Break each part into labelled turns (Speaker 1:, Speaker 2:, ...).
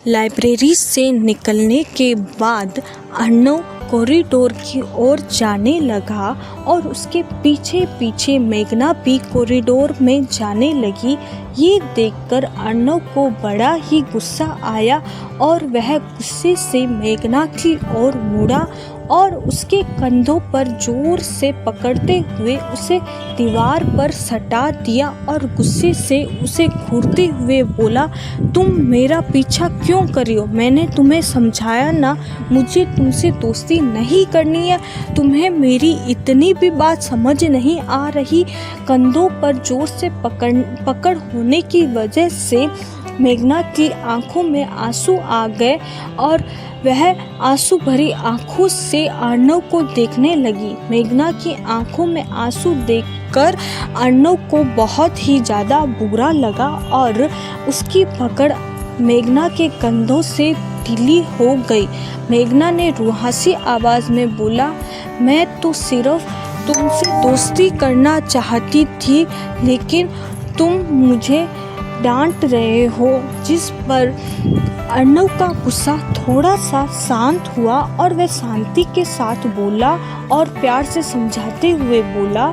Speaker 1: Library से निकलने के बाद अर्णव कॉरिडोर की ओर जाने लगा और उसके पीछे पीछे मेघना भी कॉरिडोर में जाने लगी। ये देखकर अर्णव को बड़ा ही गुस्सा आया और वह गुस्से से मेघना की ओर मुड़ा और उसके कंधों पर जोर से पकड़ते हुए उसे दीवार पर सटा दिया और गुस्से से उसे घूरते हुए बोला, तुम मेरा पीछा क्यों कर रही हो? मैंने तुम्हें समझाया ना, मुझे तुमसे दोस्ती नहीं करनी है। तुम्हें मेरी इतनी भी बात समझ नहीं आ रही? कंधों पर जोर से पकड़ होने की वजह से मेघना की आंखों में आंसू आ गए और वह आंसू भरी आंखों से अर्णव को देखने लगी। मेघना की आंखों में आंसू देखकर अर्णव को बहुत ही ज़्यादा बुरा लगा और उसकी पकड़ मेघना के कंधों से ढीली हो गई। मेघना ने रुहासी आवाज़ में बोला, मैं तो सिर्फ तुमसे दोस्ती करना चाहती थी, लेकिन तुम मुझे डांट रहे हो। जिस पर अर्णव का गुस्सा थोड़ा सा शांत हुआ और वह शांति के साथ बोला और प्यार से समझाते हुए बोला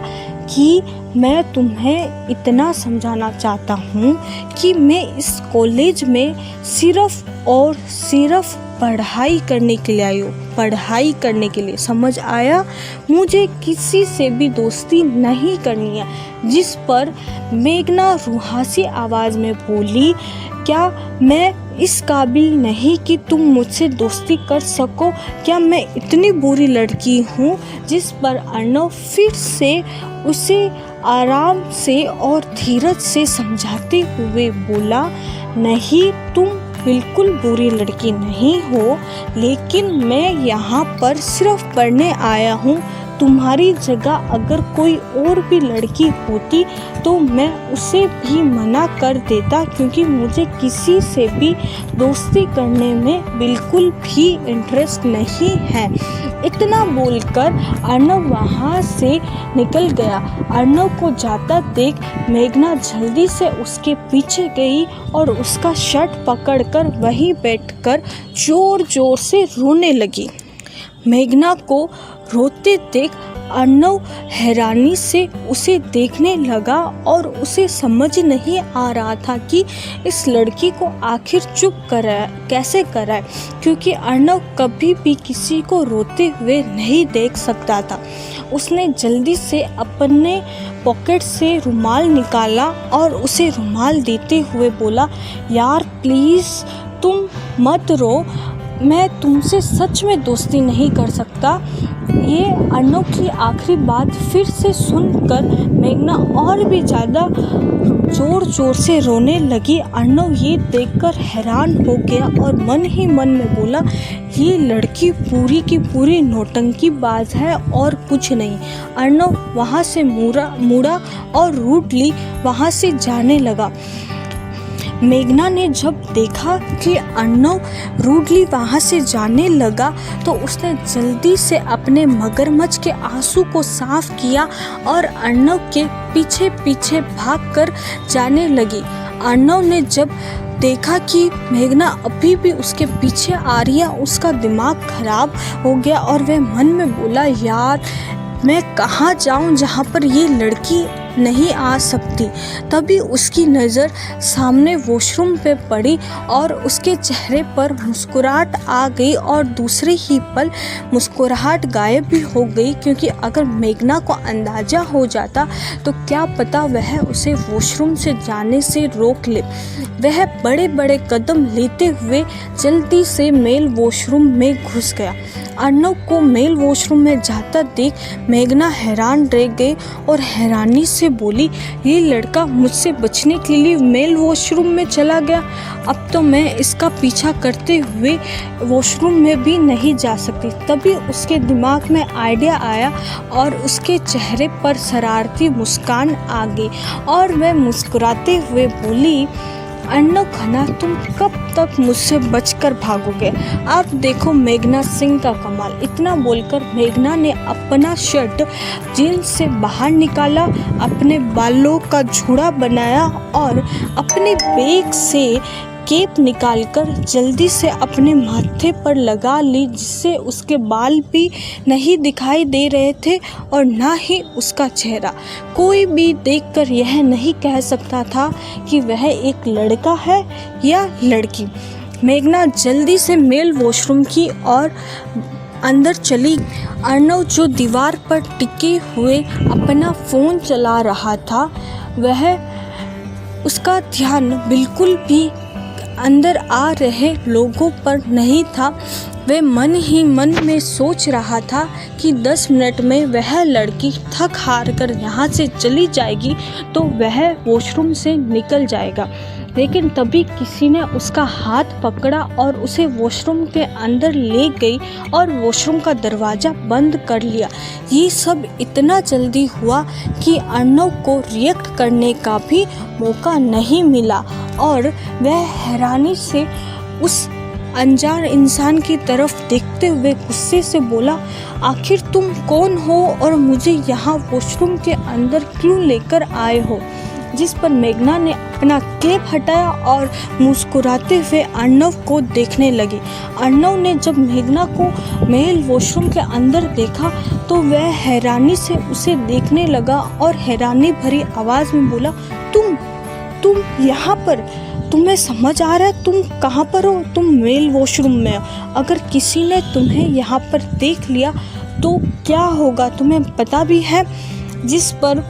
Speaker 1: कि मैं तुम्हें इतना समझाना चाहता हूँ कि मैं इस कॉलेज में सिर्फ और सिर्फ पढ़ाई करने के लिए आई हूँ, पढ़ाई करने के लिए, समझ आया? मुझे किसी से भी दोस्ती नहीं करनी है। जिस पर मेघना रुहासी आवाज़ में बोली, क्या मैं इस काबिल नहीं कि तुम मुझसे दोस्ती कर सको? क्या मैं इतनी बुरी लड़की हूँ? जिस पर अर्णव फिर से उसे आराम से और धीरज से समझाते हुए बोला, नहीं, तुम बिल्कुल बुरी लड़की नहीं हो, लेकिन मैं यहाँ पर सिर्फ पढ़ने आया हूँ। तुम्हारी जगह अगर कोई और भी लड़की होती तो मैं उसे भी मना कर देता, क्योंकि मुझे किसी से भी दोस्ती करने में बिल्कुल भी इंटरेस्ट नहीं है। इतना बोलकर अर्णव वहाँ से निकल गया। अर्णव को जाता देख मेघना जल्दी से उसके पीछे गई और उसका शर्ट पकड़कर वहीं बैठकर जोर जोर से रोने लगी। मेघना को रोते देख अर्णव हैरानी से उसे देखने लगा और उसे समझ नहीं आ रहा था कि इस लड़की को आखिर चुप कैसे कराए, क्योंकि अर्णव कभी भी किसी को रोते हुए नहीं देख सकता था। उसने जल्दी से अपने पॉकेट से रुमाल निकाला और उसे रुमाल देते हुए बोला, यार प्लीज़ तुम मत रो, मैं तुमसे सच में दोस्ती नहीं कर सकता। ये अर्णव की आखिरी बात फिर से सुनकर मेघना और भी ज़्यादा ज़ोर ज़ोर से रोने लगी। अर्णव ये देखकर हैरान हो गया और मन ही मन में बोला, ये लड़की पूरी की पूरी नौटंकीबाज है और कुछ नहीं। अर्णव वहाँ से मुड़ा और रूडली वहाँ से जाने लगा। मेघना ने जब देखा कि अर्णव रूडली वहाँ से जाने लगा तो उसने जल्दी से अपने मगरमच्छ के आंसू को साफ किया और अर्णव के पीछे पीछे भागकर जाने लगी। अर्णव ने जब देखा कि मेघना अभी भी उसके पीछे आ रही है, उसका दिमाग खराब हो गया और वह मन में बोला, यार मैं कहाँ जाऊँ जहाँ पर ये लड़की नहीं आ सकती। तभी उसकी नज़र सामने वॉशरूम पे पड़ी और उसके चेहरे पर मुस्कुराहट आ गई और दूसरे ही पल मुस्कुराहट गायब भी हो गई, क्योंकि अगर मेघना को अंदाज़ा हो जाता तो क्या पता वह उसे वॉशरूम से जाने से रोक ले। वह बड़े बड़े कदम लेते हुए जल्दी से मेल वॉशरूम में घुस गया। अर्णव को मेल वॉशरूम में जाता देख मेघना हैरान रह गई और हैरानी से बोली, ये लड़का मुझसे बचने के लिए मेल वॉशरूम में चला गया। अब तो मैं इसका पीछा करते हुए वॉशरूम में भी नहीं जा सकती। तभी उसके दिमाग में आइडिया आया और उसके चेहरे पर शरारती मुस्कान आ गई और वह मुस्कुराते हुए बोली, अर्णव खन्ना, तुम कब तक मुझसे बचकर भागोगे? आप देखो मेघना सिंह का कमाल। इतना बोलकर मेघना ने अपना शर्ट जीन्स से बाहर निकाला, अपने बालों का झूड़ा बनाया और अपने बैग से केप निकालकर जल्दी से अपने माथे पर लगा ली, जिससे उसके बाल भी नहीं दिखाई दे रहे थे और ना ही उसका चेहरा। कोई भी देखकर यह नहीं कह सकता था कि वह एक लड़का है या लड़की। मेघना जल्दी से मेल वॉशरूम की और अंदर चली। अर्णव जो दीवार पर टिके हुए अपना फ़ोन चला रहा था, वह उसका ध्यान बिल्कुल भी अंदर आ रहे लोगों पर नहीं था। वह मन ही मन में सोच रहा था कि 10 मिनट में वह लड़की थक हार कर यहाँ से चली जाएगी तो वह वॉशरूम से निकल जाएगा। लेकिन तभी किसी ने उसका हाथ पकड़ा और उसे वॉशरूम के अंदर ले गई और वॉशरूम का दरवाज़ा बंद कर लिया। ये सब इतना जल्दी हुआ कि अर्णव को रिएक्ट करने का भी मौका नहीं मिला और वह हैरानी से उस अनजान इंसान की तरफ देखते हुए गुस्से से बोला, आखिर तुम कौन हो और मुझे यहाँ वॉशरूम के अंदर क्यों लेकर आए हो? जिस पर मेघना ने अपना केप हटाया और मुस्कुराते हुए अर्णव को देखने लगी। अर्णव ने जब मेघना को मेल वॉशरूम के अंदर देखा तो वह हैरानी से उसे देखने लगा और हैरानी भरी आवाज़ में बोला, तुम यहाँ पर? तुम्हें समझ आ रहा है तुम कहाँ पर हो? तुम मेल वॉशरूम में हो। अगर किसी ने तुम्हें यहाँ पर देख लिया तो क्या होगा, तुम्हें पता भी है? जिस पर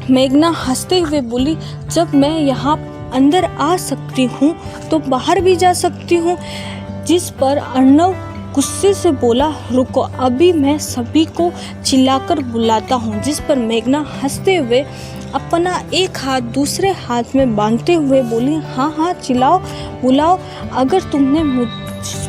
Speaker 1: मेघना हंसते हुए बोली, जब मैं यहाँ अंदर आ सकती हूँ तो बाहर भी जा सकती हूँ। जिस पर अर्णव गुस्से से बोला, रुको अभी मैं सभी को चिल्लाकर बुलाता हूँ। जिस पर मेघना हंसते हुए अपना एक हाथ दूसरे हाथ में बांधते हुए बोली, हाँ चिल्लाओ बुलाओ, अगर तुमने मुझ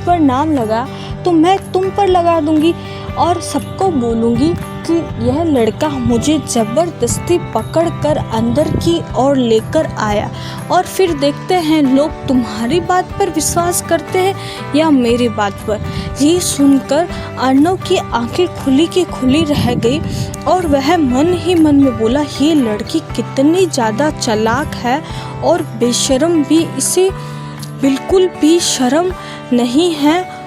Speaker 1: पर नाम लगाया तो मैं तुम पर लगा दूंगी और सबको बोलूँगी कि यह लड़का मुझे ज़बरदस्ती पकड़कर अंदर की ओर लेकर आया। और फिर देखते हैं लोग तुम्हारी बात पर विश्वास करते हैं या मेरी बात पर। ये सुनकर अर्णव की आंखें खुली की खुली रह गई और वह मन ही मन में बोला, ये लड़की कितनी ज़्यादा चालाक है और बेशर्म भी, इसे बिल्कुल भी शर्म नहीं है।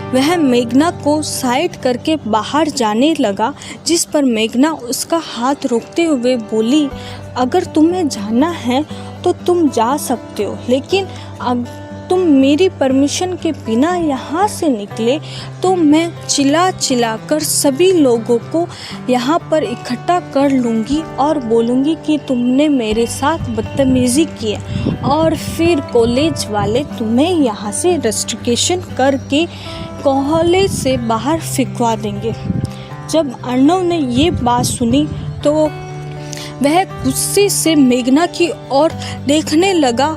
Speaker 1: वह मेघना को साइड करके बाहर जाने लगा। जिस पर मेघना उसका हाथ रोकते हुए बोली, अगर तुम्हें जाना है तो तुम जा सकते हो, लेकिन तुम मेरी परमिशन के बिना यहाँ से निकले तो मैं चिल्ला कर सभी लोगों को यहाँ पर इकट्ठा कर लूँगी और बोलूँगी कि तुमने मेरे साथ बदतमीज़ी की है और फिर कॉलेज वाले तुम्हें यहाँ से रस्टिकेशन करके कॉलेज से बाहर फेंकवा देंगे। जब अर्णव ने ये बात सुनी तो वह गुस्से से मेघना की ओर देखने लगा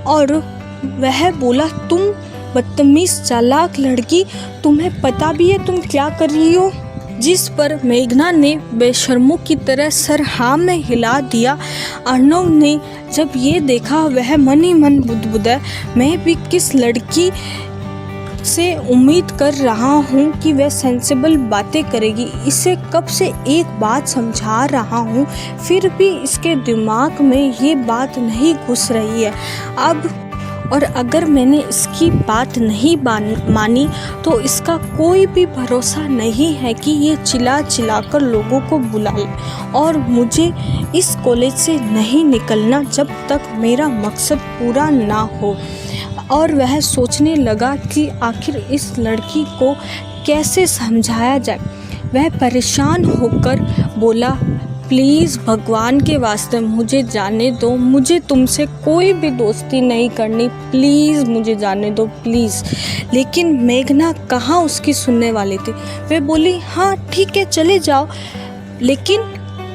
Speaker 1: और वह बोला, तुम बदतमीज चालाक लड़की, तुम्हें पता भी है तुम क्या कर रही हो? जिस पर मेघना ने बेशर्मों की तरह सर हाँ में हिला दिया। अर्णव ने जब ये देखा वह मन ही मन बुदबुदाया, मैं भी किस लड़की से उम्मीद कर रहा हूँ कि वह सेंसिबल बातें करेगी। इसे कब से एक बात समझा रहा हूँ, फिर भी इसके दिमाग में ये बात नहीं घुस रही है। और अगर मैंने इसकी बात नहीं मानी तो इसका कोई भी भरोसा नहीं है कि ये चिल्ला कर लोगों को बुला ले। और मुझे इस कॉलेज से नहीं निकलना जब तक मेरा मकसद पूरा ना हो। और वह सोचने लगा कि आखिर इस लड़की को कैसे समझाया जाए। वह परेशान होकर बोला, प्लीज़ भगवान के वास्ते मुझे जाने दो, मुझे तुमसे कोई भी दोस्ती नहीं करनी, प्लीज़ मुझे जाने दो प्लीज़। लेकिन मेघना कहाँ उसकी सुनने वाली थी। वह बोली, हाँ ठीक है चले जाओ, लेकिन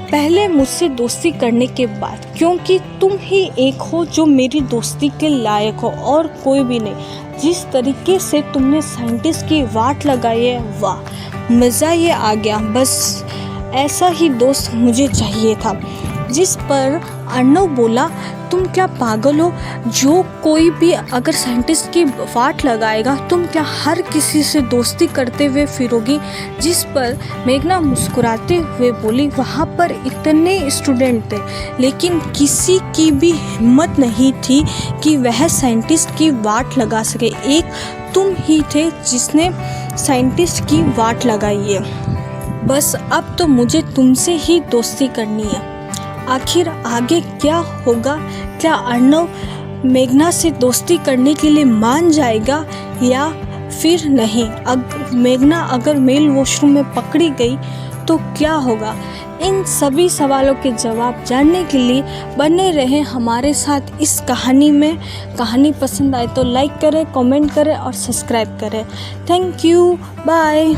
Speaker 1: पहले मुझसे दोस्ती करने के बाद, क्योंकि तुम ही एक हो जो मेरी दोस्ती के लायक हो और कोई भी नहीं। जिस तरीके से तुमने साइंटिस्ट की वाट लगाई है, वाह मज़ा ये आ गया, बस ऐसा ही दोस्त मुझे चाहिए था। जिस पर अर्णव बोला तुम क्या पागल हो? जो कोई भी अगर साइंटिस्ट की वाट लगाएगा, तुम क्या हर किसी से दोस्ती करते हुए फिरोगी? जिस पर मेघना मुस्कुराते हुए बोली, वहाँ पर इतने स्टूडेंट थे लेकिन किसी की भी हिम्मत नहीं थी कि वह साइंटिस्ट की वाट लगा सके। एक तुम ही थे जिसने साइंटिस्ट की वाट लगाई है। बस अब तो मुझे तुमसे ही दोस्ती करनी है। आखिर आगे क्या होगा? क्या अर्णव मेघना से दोस्ती करने के लिए मान जाएगा या फिर नहीं? अब मेघना अगर मेल वॉशरूम में पकड़ी गई तो क्या होगा? इन सभी सवालों के जवाब जानने के लिए बने रहें हमारे साथ इस कहानी में। कहानी पसंद आए तो लाइक करें, कमेंट करें और सब्सक्राइब करें। Thank you, bye.